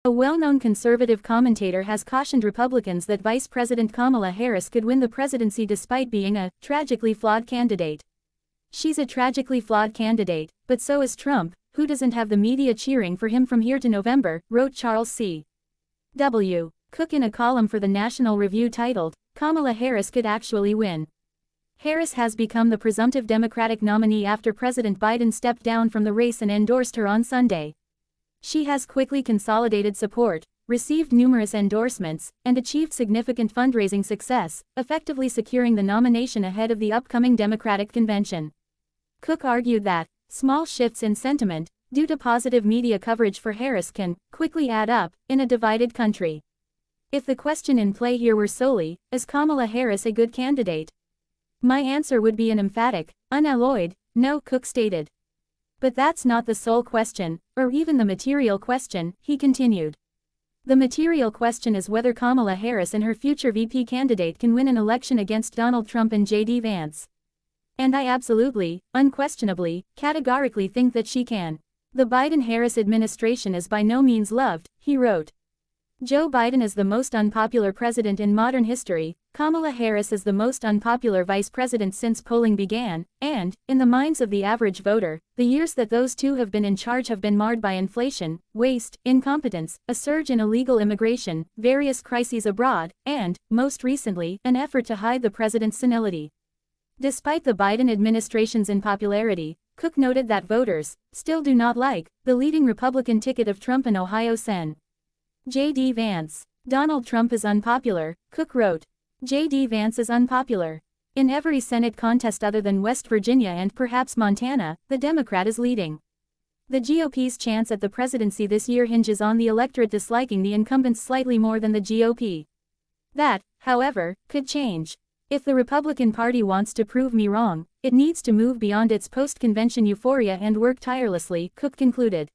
A well-known conservative commentator has cautioned Republicans that Vice President Kamala Harris could win the presidency despite being a tragically flawed candidate. She's a tragically flawed candidate, but so is Trump, who doesn't have the media cheering for him from here to November, wrote Charles C. W. Cooke in a column for the National Review titled, "Kamala Harris Could Actually Win." Harris has become the presumptive Democratic nominee after President Biden stepped down from the race and endorsed her on Sunday. She has quickly consolidated support, received numerous endorsements, and achieved significant fundraising success, effectively securing the nomination ahead of the upcoming Democratic convention. Cooke argued that small shifts in sentiment, due to positive media coverage for Harris, can quickly add up in a divided country. If the question in play here were solely, is Kamala Harris a good candidate? My answer would be an emphatic, unalloyed, no, Cooke stated. But that's not the sole question, or even the material question, he continued. The material question is whether Kamala Harris and her future VP candidate can win an election against Donald Trump and J.D. Vance. And I absolutely, unquestionably, categorically think that she can. The Biden-Harris administration is by no means loved, he wrote. Joe Biden is the most unpopular president in modern history, Kamala Harris is the most unpopular vice president since polling began, and, in the minds of the average voter, the years that those two have been in charge have been marred by inflation, waste, incompetence, a surge in illegal immigration, various crises abroad, and, most recently, an effort to hide the president's senility. Despite the Biden administration's unpopularity, Cooke noted that voters still do not like the leading Republican ticket of Trump in Ohio Sen. J.D. Vance. Donald Trump is unpopular, Cooke wrote. J.D. Vance is unpopular. In every Senate contest other than West Virginia and perhaps Montana, the Democrat is leading. The GOP's chance at the presidency this year hinges on the electorate disliking the incumbents slightly more than the GOP. That, however, could change. If the Republican Party wants to prove me wrong, it needs to move beyond its post-convention euphoria and work tirelessly, Cooke concluded.